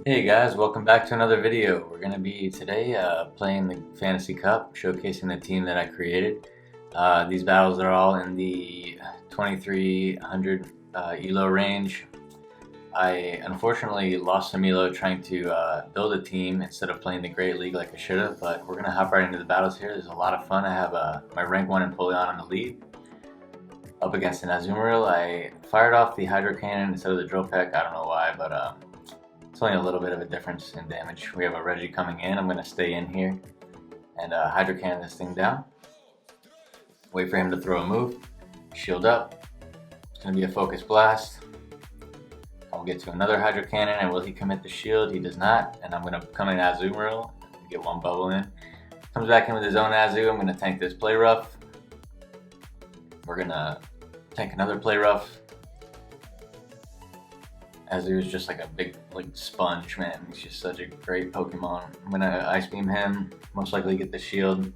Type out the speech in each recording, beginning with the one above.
Hey guys, welcome back to another video. We're going to be today playing the Fantasy Cup, showcasing the team that I created. These battles are all in the 2300 ELO range. I unfortunately lost some ELO trying to build a team instead of playing the Great League like I should have, but we're going to hop right into the battles here. There's a lot of fun. I have my rank 1 Empoleon on the lead up against an Azumarill. I fired off the Hydro Cannon instead of the Drill Peck. I don't know why, but it's only a little bit of a difference in damage. We have a Reggie coming in. I'm going to stay in here and Hydro Cannon this thing down. Wait for him to throw a move. Shield up. It's going to be a Focus Blast. I'll get to another Hydro Cannon, and will he commit the shield? He does not, and I'm going to come in Azumarill and get one bubble in. Comes back in with his own Azu. I'm going to tank this Play Rough. We're going to tank another Play Rough. Azu is just like a big sponge, man. He's just such a great Pokemon. I'm gonna Ice Beam him, most likely get the shield.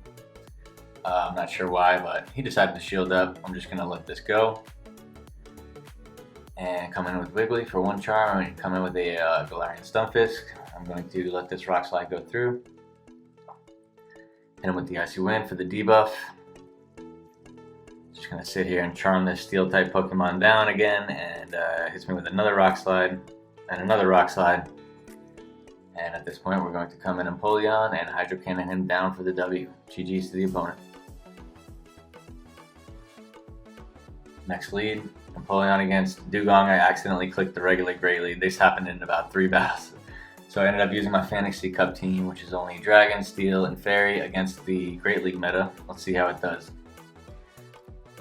I'm not sure why, but he decided to shield up. I'm just gonna let this go. And come in with Wiggly for one charm. I'm gonna come in with a Galarian Stunfisk. I'm going to let this Rock Slide go through. Hit him with the Icy Wind for the debuff. Just gonna sit here and charm this Steel type Pokemon down again, and hits me with another Rock Slide and another Rock Slide. And at this point, we're going to come in Empoleon and Hydro Cannon him down for the W. GG's to the opponent. Next lead, Empoleon against Dugong. I accidentally clicked the regular Great League. This happened in about 3 battles. So I ended up using my Fantasy Cup team, which is only Dragon, Steel, and Fairy against the Great League meta. Let's see how it does.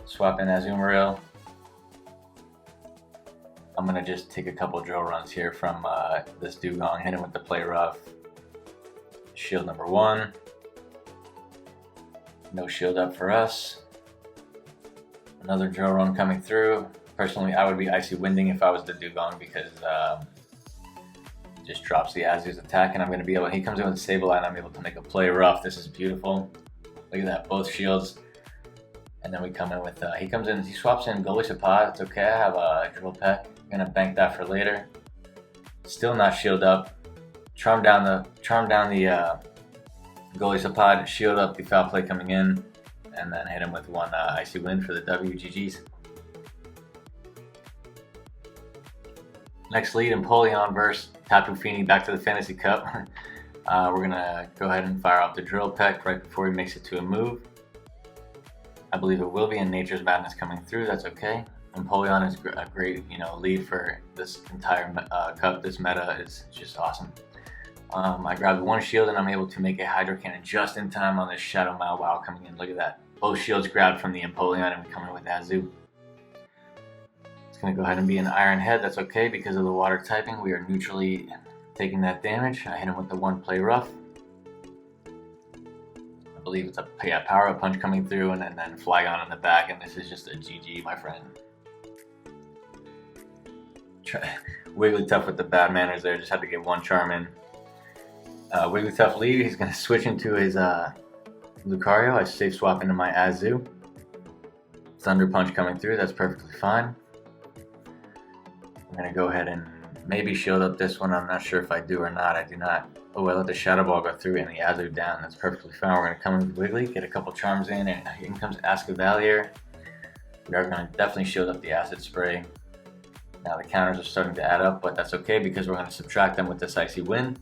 Swap in Azumarill. I'm going to just take a couple drill runs here from this Dugong, hit him with the Play Rough. Shield number 1. No shield up for us. Another drill run coming through. Personally, I would be Icy Winding if I was the Dugong because it just drops the Azu's attack, and I'm going to be able, he comes in with a Sableye and I'm able to make a Play Rough. This is beautiful. Look at that, both shields. And then we come in with, he comes in, he swaps in Golisopod. It's okay, I have a Drill Peck. I'm gonna bank that for later. Still not shield up. Charm down the Golisopod, shield up the Foul Play coming in, and then hit him with one Icy Wind for the WGGs. Next lead, Empoleon versus Tapu Fini, back to the Fantasy Cup. We're gonna go ahead and fire off the Drill Peck right before he makes it to a move. I believe it will be, in Nature's Madness coming through. That's okay. Empoleon is a great, lead for this entire cup. This meta is just awesome. I grabbed one shield and I'm able to make a Hydro Cannon just in time on this Shadow Mao Wow coming in. Look at that. Both shields grabbed from the Empoleon, and we come in with Azu. It's going to go ahead and be an Iron Head. That's okay because of the water typing. We are neutrally taking that damage. I hit him with the one Play Rough. I believe it's a Power Up Punch coming through, and then Flygon in the back, and this is just a GG, my friend. Wigglytuff with the bad manners there, just had to get one charm in. Wigglytuff lead, he's going to switch into his Lucario. I safe swap into my Azu. Thunder Punch coming through, that's perfectly fine. I'm going to go ahead and maybe shield up this one. I'm not sure if I do or not. I do not. Oh, I let the Shadow Ball go through and the Azu down. That's perfectly fine. We're going to come in with Wiggly, get a couple charms in, and in comes Ascavalier. We are going to definitely shield up the Acid Spray. Now the counters are starting to add up, but that's okay because we're going to subtract them with this Icy Wind.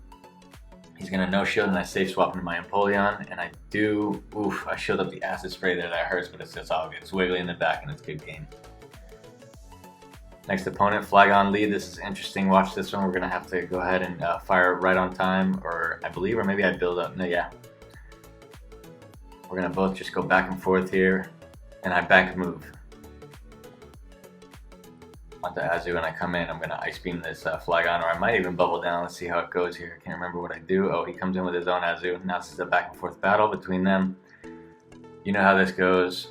He's going to no shield, and I safe swap into my Empoleon, and I do, I shield up the Acid Spray there. That hurts, but it's all good. It's Wiggly in the back, and it's a good game. Next opponent, Flygon lead. This is interesting. Watch this one. We're going to have to go ahead and fire right on time, or I believe, or maybe I build up. No, yeah. We're going to both just go back and forth here, and I bank move. Onto Azu, and I come in. I'm going to Ice Beam this Flygon, or I might even Bubble Down. Let's see how it goes here. I can't remember what I do. Oh, he comes in with his own Azu. Now this is a back and forth battle between them. You know how this goes.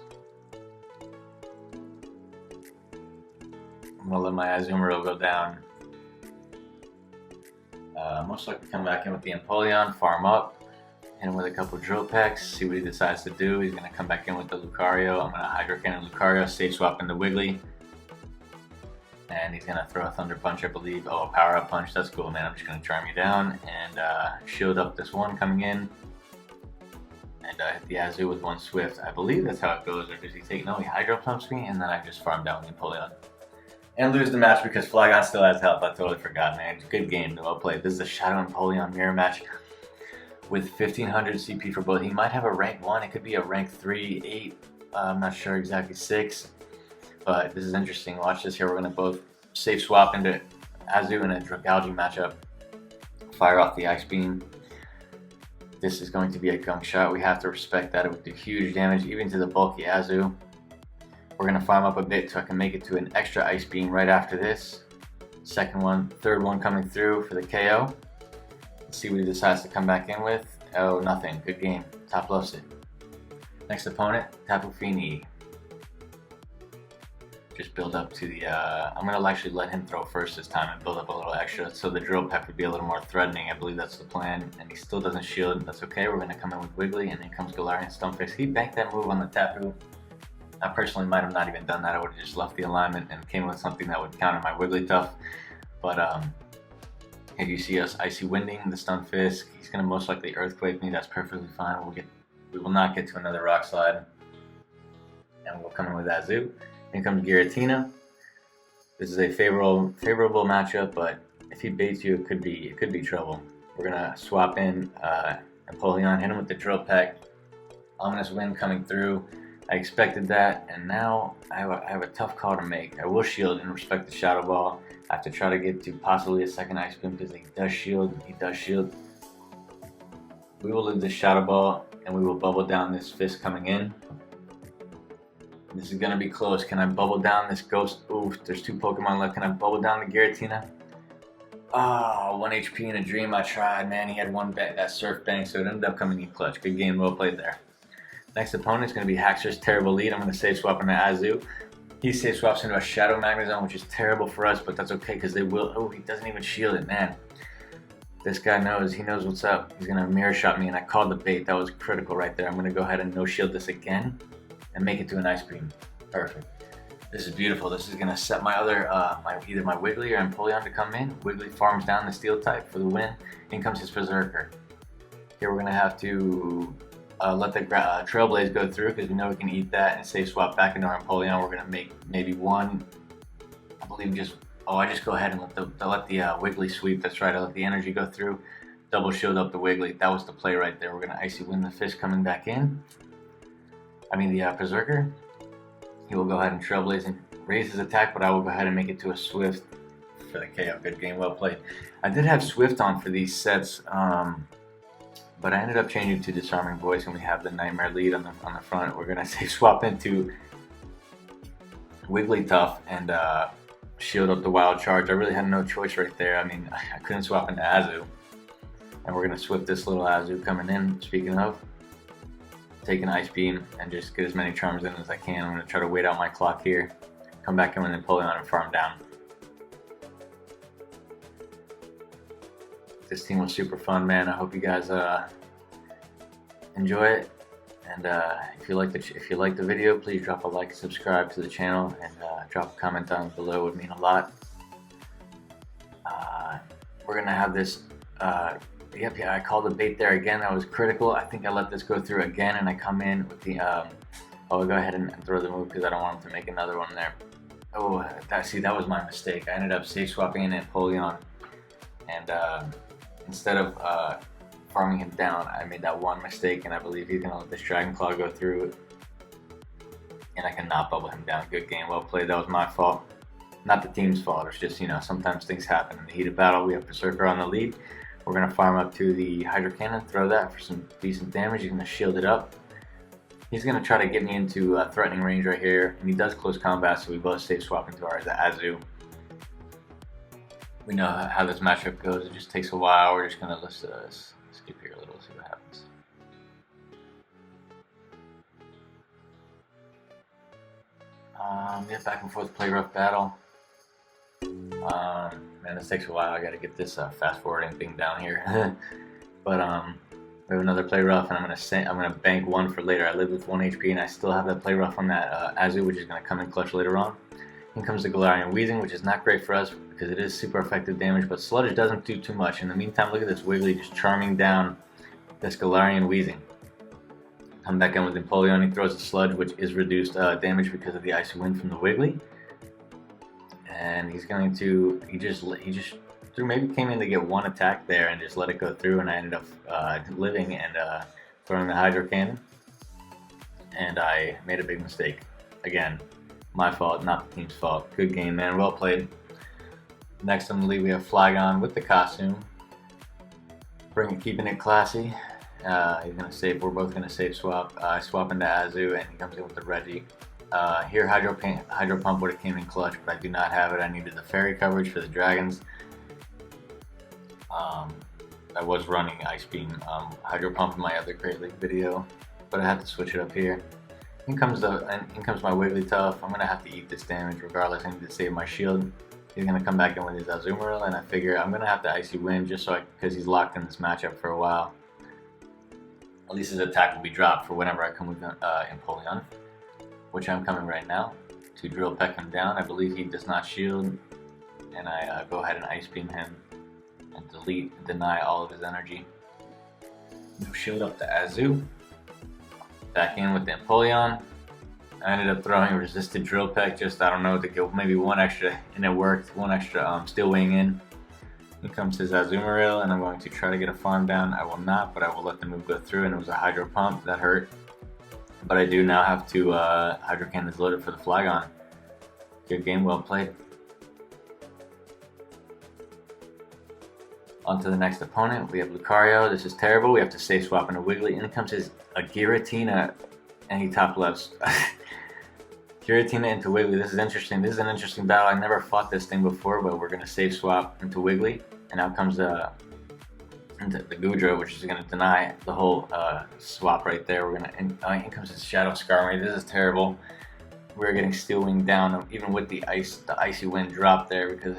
I'm going to let my Azumarill go down. Most likely come back in with the Empoleon, farm up, hit him with a couple Drill Pecks, see what he decides to do. He's going to come back in with the Lucario. I'm going to Hydro Cannon Lucario, safe swap into Wiggly. And and he's gonna throw a Thunder Punch, I believe. Oh, a Power Up Punch. That's cool, man. I'm just gonna charm you down and shield up this one coming in, and hit the Azu with one Swift. I believe that's how it goes. Or does he take? No, he Hydro Pumps me, and then I just farm down the Empoleon and lose the match because Flygon still has health. I totally forgot, man. Good game, well played. This is a Shadow Empoleon mirror match with 1500 CP for both. He might have a rank 1. It could be a rank 3, 8. I'm not sure exactly 6. But this is interesting. Watch this here. We're going to both safe swap into Azu in a Dragalge matchup. Fire off the Ice Beam. This is going to be a gunk shot. We have to respect that. It would do huge damage even to the bulky Azu. We're going to farm up a bit so I can make it to an extra Ice Beam right after this. Second one, third one coming through for the KO. Let's see what he decides to come back in with. Oh, nothing. Good game. Top loves it. Next opponent, Tapu Fini. Just build up to the, I'm going to actually let him throw first this time and build up a little extra so the Drill Peck would be a little more threatening. I believe that's the plan, and he still doesn't shield. That's okay. We're going to come in with Wiggly, and then comes Galarian Stunfisk. He banked that move on the Tapu. I personally might have not even done that. I would have just left the alignment and came with something that would counter my Wigglytuff. But if you see us Icy Winding the Stunfisk, he's going to most likely Earthquake me. That's perfectly fine. We will not get to another Rock Slide, and we'll come in with Azu. Then comes Giratina. This is a favorable matchup, but if he baits you, it could be trouble. We're gonna swap in Empoleon, hit him with the Drill Peck. Ominous Wind coming through. I expected that, and now I have a tough call to make. I will shield and respect the Shadow Ball. I have to try to get to possibly a second Ice Beam because he does shield. We will leave the Shadow Ball, and we will bubble down this Fist coming in. This is going to be close. Can I bubble down this Ghost? Oof, there's 2 Pokemon left. Can I bubble down the Giratina? Oh, 1 HP in a dream. I tried, man. He had one that Surf Bank, so it ended up coming in clutch. Good game, well played there. Next opponent is going to be Haxor's Terrible Lead. I'm going to safe swap into Azu. He safe swaps into a Shadow Magnezone, which is terrible for us, but that's okay because they will. Oh, he doesn't even shield it, man. This guy knows. He knows what's up. He's going to Mirror Shot me, and I called the bait. That was critical right there. I'm going to go ahead and no shield this again and make it to an Ice Beam. Perfect. This is beautiful. This is gonna set my other, either my Wiggly or Empoleon to come in. Wiggly farms down the Steel type for the win. In comes his Berserker. Here we're gonna have to let the Trailblaze go through because we know we can eat that and safe swap back into our Empoleon. We're gonna make maybe one, I believe I just go ahead and let the Wiggly sweep. That's right. I let the energy go through. Double shield up the Wiggly. That was the play right there. We're gonna Icy Wind the Fist coming back in. The Berserker. He will go ahead and Trailblaze and raise his attack, but I will go ahead and make it to a Swift for the KO. Good game, well played. I did have Swift on for these sets, but I ended up changing to Disarming Voice, and we have the Nightmare Lead on the front. We're gonna safe swap into Wigglytuff and shield up the Wild Charge. I really had no choice right there. I couldn't swap into Azu, and we're gonna Swift this little Azu coming in. Speaking of, take an Ice Beam and just get as many charms in as I can. I'm going to try to wait out my clock here, come back in with Empoleon and farm down. This team was super fun, man. I hope you guys enjoy it. And if you like the video, please drop a like and subscribe to the channel, and drop a comment down below. It would mean a lot. We're going to have this Yep, I called the bait there again. That was critical. I think I let this go through again, and I come in with the, I'll go ahead and throw the move because I don't want him to make another one there. Oh, that was my mistake. I ended up safe swapping in Empoleon, and instead of farming him down, I made that one mistake, and I believe he's going to let this Dragon Claw go through, and I cannot bubble him down. Good game, well played. That was my fault. Not the team's fault. It's just, sometimes things happen. In the heat of battle, we have Berserker on the lead. We're going to farm up to the Hydro Cannon, throw that for some decent damage. He's going to shield it up. He's going to try to get me into a threatening range right here, and he does close combat, so we both safe swap into our Azu. We know how this matchup goes. It just takes a while. We're just going to skip here a little, see what happens. Yeah, back and forth play rough battle. Man, this takes a while. I got to get this fast forwarding thing down here. But we have another play rough, and I'm gonna bank one for later. I live with 1 HP, and I still have that play rough on that Azu, which is gonna come in clutch later on. In comes the Galarian Weezing, which is not great for us because it is super effective damage, but Sludge doesn't do too much. In the meantime, look at this Wiggly just charming down this Galarian Weezing. Come back in with Empoleon, he throws a Sludge, which is reduced damage because of the Icy Wind from the Wiggly. And he's going to, he just threw, maybe came in to get one attack there and just let it go through, and I ended up living and throwing the Hydro Cannon. And I made a big mistake. Again, my fault, not the team's fault. Good game, man. Well played. Next on the lead, we have Flygon with the costume. Keeping it classy. He's gonna save. We're both gonna save swap. I swap into Azu, and he comes in with the Reggie. Here, Hydro Pump would have came in clutch, but I do not have it. I needed the fairy coverage for the dragons. I was running Ice Beam Hydro Pump in my other Great League video, but I had to switch it up here. In comes my Wigglytuff. I'm gonna have to eat this damage regardless. I need to save my shield. He's gonna come back in with his Azumarill, and I figure I'm gonna have to Icy Wind just so because he's locked in this matchup for a while. At least his attack will be dropped for whenever I come with Empoleon, which I'm coming right now to Drill Peck him down. I believe he does not shield, and I go ahead and Ice Beam him and deny all of his energy. No shield up to Azu. Back in with the Empoleon. I ended up throwing a resisted Drill Peck, just, I don't know, to go maybe one extra, and it worked. One extra Steel Wing in. Here comes his Azumarill, and I'm going to try to get a farm down. I will not, but I will let the move go through, and it was a Hydro Pump. That hurt. But I do now have two Hydro Cannons loaded for the Flygon. Good game, well played. On to the next opponent. We have Lucario. This is terrible. We have to save swap into Wiggly. In comes his Giratina, and he top lefts. Giratina into Wiggly. This is interesting. This is an interesting battle. I never fought this thing before, but we're going to save swap into Wiggly. And out comes the Goodra, which is going to deny the whole swap right there. We're going to. In comes his Shadow Skarmory. This is terrible. We're getting Steel Wing down, even with the Icy Wind drop there, because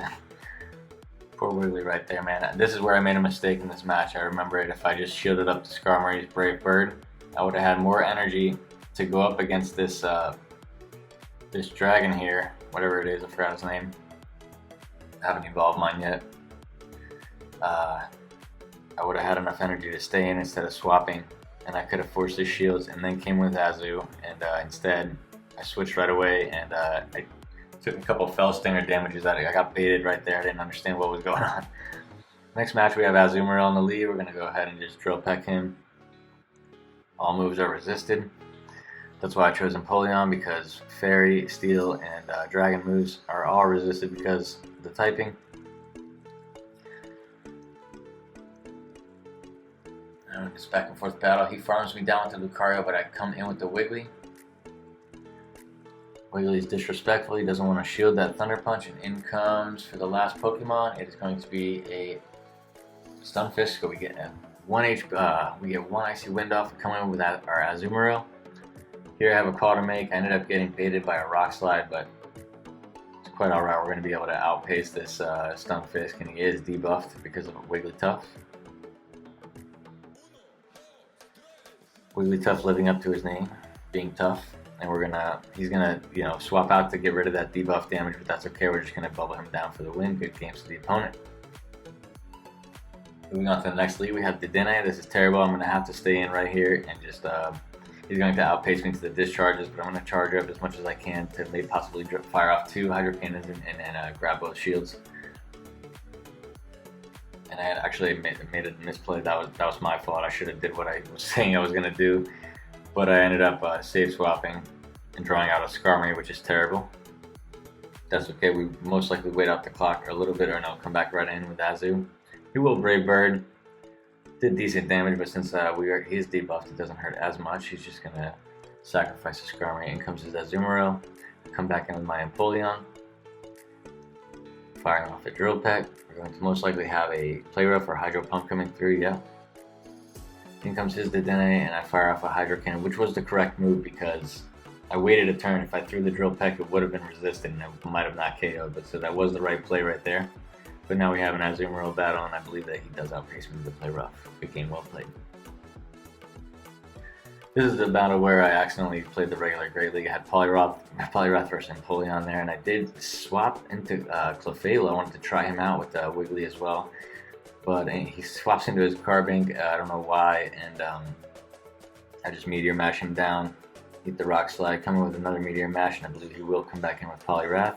poor Wiggly right there, man. This is where I made a mistake in this match. I remember it. If I just shielded up the Skarmory's Brave Bird, I would have had more energy to go up against this this dragon here, whatever it is. I forgot his name. I haven't evolved mine yet. I would have had enough energy to stay in instead of swapping, and I could have forced his shields and then came with Azu, and instead I switched right away, and I took a couple Fell Stinger damages out of it. I got baited right there. I didn't understand what was going on. Next match we have Azumarill in the lead. We're going to go ahead and just Drill Peck him. All moves are resisted. That's why I chose Empoleon, because Fairy, Steel, and Dragon moves are all resisted because of the typing. And it's back and forth battle. He farms me down to Lucario, but I come in with the Wiggly. Wiggly is disrespectful. He doesn't want to shield that Thunder Punch, and in comes for the last Pokemon. It is going to be a Stunfisk. So we get one Icy Wind off. We come in with our Azumarill. Here I have a call to make. I ended up getting baited by a Rock Slide, but it's quite alright. We're going to be able to outpace this Stunfisk, and he is debuffed because of a Wigglytuff. Wigglytuff living up to his name, being tough. And he's gonna, swap out to get rid of that debuff damage, but that's okay. We're just gonna bubble him down for the win. Good games to the opponent. Moving on to the next lead, we have Dedenne. This is terrible. I'm gonna have to stay in right here and just, he's going to outpace me to the discharges, but I'm gonna charge up as much as I can to maybe possibly fire off two Hydro Cannons and grab both shields. And I actually made a misplay. That was my fault. I should have did what I was saying I was gonna do. But I ended up save swapping and drawing out a Skarmory, which is terrible. That's okay. We most likely wait out the clock a little bit, or no, come back right in with Azu. He will Brave Bird. Did decent damage, but since he's debuffed, it doesn't hurt as much. He's just gonna sacrifice a Skarmory. In comes his Azumarill. Come back in with my Empoleon. Firing off a Drill Peck. We're going to most likely have a Play Rough or Hydro Pump coming through. Yeah. In comes his Dedenne, and I fire off a Hydro Cannon, which was the correct move because I waited a turn. If I threw the Drill Peck, it would have been resisted, and it might have not KO'd, but so that was the right play right there. But now we have an Azumarill battle, and I believe that he does outpace me with the Play Rough. Good game, well played. This is the battle where I accidentally played the regular Great League. I had Poliwrath versus Empoleon there, and I did swap into Clefairy. I wanted to try him out with Wiggly as well, but he swaps into his Carbink. I don't know why, and I just Meteor Mash him down, eat the Rock Slide, come in with another Meteor Mash, and I believe he will come back in with Poliwrath.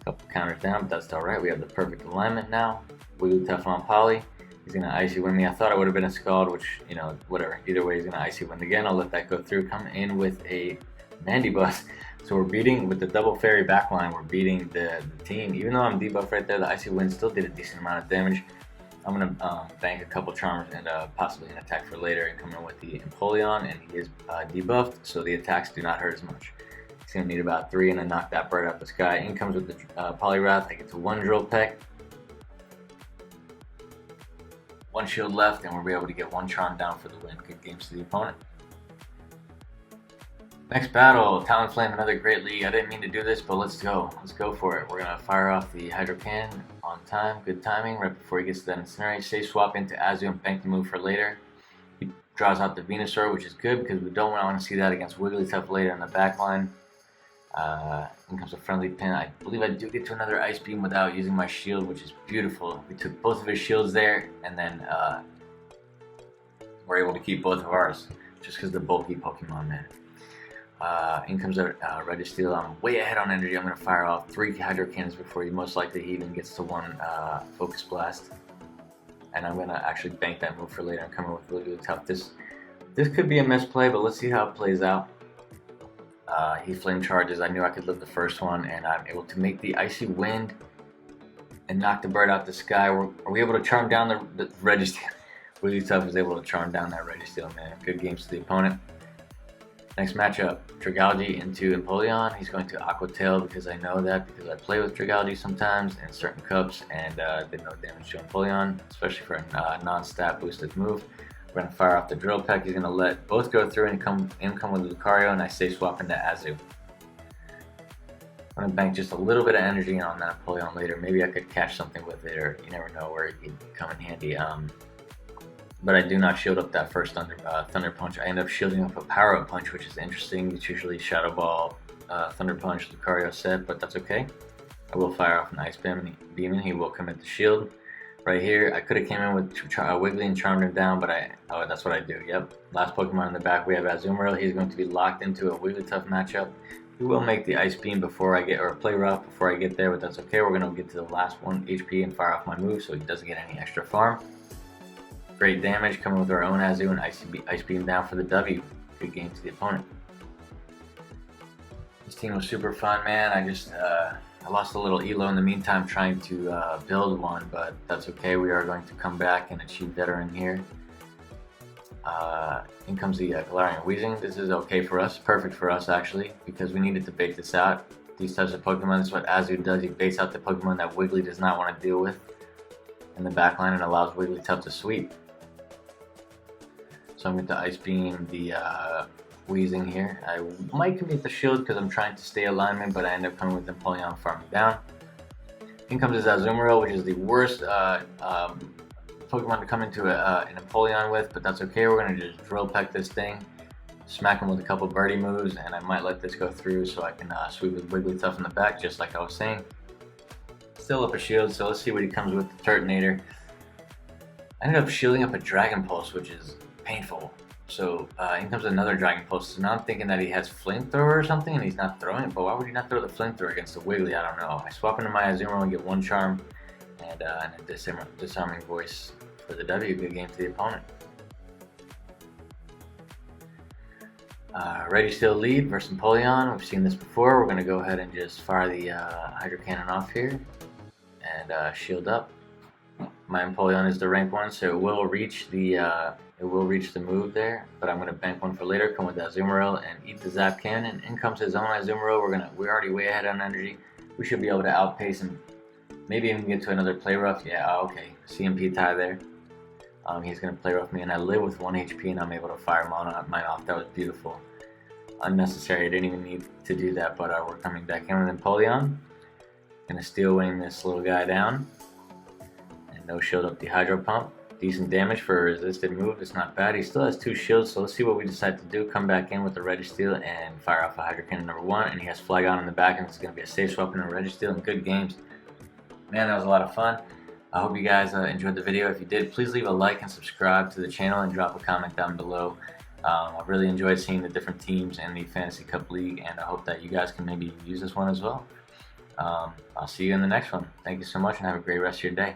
Couple counters down, but that's alright. We have the perfect alignment now. Wiggly Teflon Poly. He's going to Icy Wind me. I thought it would have been a Scald, which, you know, whatever. Either way, he's going to Icy Wind again. I'll let that go through. Come in with a Mandibuzz. So we're beating, with the double fairy backline, we're beating the team. Even though I'm debuffed right there, the Icy Wind still did a decent amount of damage. I'm going to bank a couple Charms and possibly an attack for later and come in with the Empoleon, and he is debuffed, so the attacks do not hurt as much. He's going to need about 3 and then knock that bird out the sky. In comes with the Poliwrath. I get to 1 Drill Peck. 1 shield left, and we'll be able to get 1 Charm down for the win. Good games to the opponent. Next battle, Talonflame, another Great League. I didn't mean to do this, but let's go. Let's go for it. We're going to fire off the Hydro Cannon on time. Good timing, right before he gets to that Incinerate. Safe swap into Azu and bank the move for later. He draws out the Venusaur, which is good because we don't want to see that against Wigglytuff later in the back line. In comes a friendly pin. I believe I do get to another Ice Beam without using my shield, which is beautiful. We took both of his shields there, and then we're able to keep both of ours, just because the bulky Pokemon, man. In comes a Registeel. I'm way ahead on energy. I'm going to fire off 3 Hydro Cannons before he most likely even gets to 1 Focus Blast. And I'm going to actually bank that move for later and come in with Wigglytuff. This could be a misplay, but let's see how it plays out. He flame charges. I knew I could live the first one, and I'm able to make the Icy Wind and knock the bird out the sky. Are we able to charm down the Registeel? Wigglytuff is able to charm down that Registeel, man. Good games to the opponent. Next matchup, Dragalge into Empoleon. He's going to Aqua Tail because I know that, because I play with Dragalge sometimes in certain cups, and did no damage to Empoleon, especially for a non-stat boosted move. We're going to fire off the Drill Peck. He's going to let both go through and come with Lucario, and I say swap into Azu. I'm going to bank just a little bit of energy on that Empoleon later. Maybe I could catch something with it, or you never know where it could come in handy. But I do not shield up that first Thunder Punch. I end up shielding up a Power Up Punch, which is interesting. It's usually Shadow Ball, Thunder Punch, Lucario set, but that's okay. I will fire off an Ice Beam, and he will commit the shield. Right here, I could have came in with Wiggly and charmed him down, but that's what I do. Yep, last Pokemon in the back, we have Azumarill. He's going to be locked into a Wigglytuff matchup. He will make the Ice Beam before I get, or Play Rough before I get there, but that's okay. We're going to get to the last 1 HP and fire off my move so he doesn't get any extra farm. Great damage, coming with our own Azu and Ice Beam down for the W. Good game to the opponent. This team was super fun, man. I lost a little elo in the meantime trying to build one, but that's okay. We are going to come back and achieve veteran here. In comes the Galarian Weezing. This is okay for us, perfect for us actually, because we needed to bait this out. These types of Pokemon, this is what Azu does. He baits out the Pokemon that Wiggly does not want to deal with in the backline and allows Wigglytuff to sweep. So I'm going to Ice Beam the Weezing here. I might commit the shield because I'm trying to stay alignment, but I end up coming with Empoleon farming down. In comes his Azumarill, which is the worst Pokemon to come into an Empoleon with, but that's okay. We're going to just Drill Peck this thing, smack him with a couple birdie moves, and I might let this go through so I can sweep with Wigglytuff in the back, just like I was saying. Still up a shield, so let's see what he comes with. The Turtonator. I ended up shielding up a Dragon Pulse, which is painful. So in comes another Dragon Pulse. So now I'm thinking that he has Flamethrower or something and he's not throwing it, but why would he not throw the Flamethrower against the Wiggly? I don't know. I swap into my Azumarill and get 1 Charm and a Disarming Voice for the W. Good game to the opponent. Registeel lead versus Empoleon. We've seen this before. We're going to go ahead and just fire the Hydro Cannon off here and shield up. My Empoleon is the rank 1, so it will reach the move there, but I'm going to bank 1 for later, come with the Azumarill and eat the Zap Cannon. In comes his own Azumarill. We're already way ahead on energy. We should be able to outpace him. Maybe even get to another Play Rough. Yeah, okay. CMP tie there. He's going to Play Rough me, and I live with 1 HP, and I'm able to fire mine off. That was beautiful. Unnecessary. I didn't even need to do that, but we're coming back in with Empoleon. Going to Steel Wing this little guy down. And no shield up the Hydro Pump. decent damage for a resisted move. It's not bad. He still has 2 shields, so let's see what we decide to do. Come back in with the Registeel and fire off a Hydro Cannon number 1, and he has Flygon in the back, and it's going to be a safe swap in a Registeel and good games. Man, that was a lot of fun. I hope you guys enjoyed the video. If you did, please leave a like and subscribe to the channel and drop a comment down below. I've really enjoyed seeing the different teams in the Fantasy Cup League, and I hope that you guys can maybe use this one as well. I'll see you in the next one. Thank you so much, and have a great rest of your day.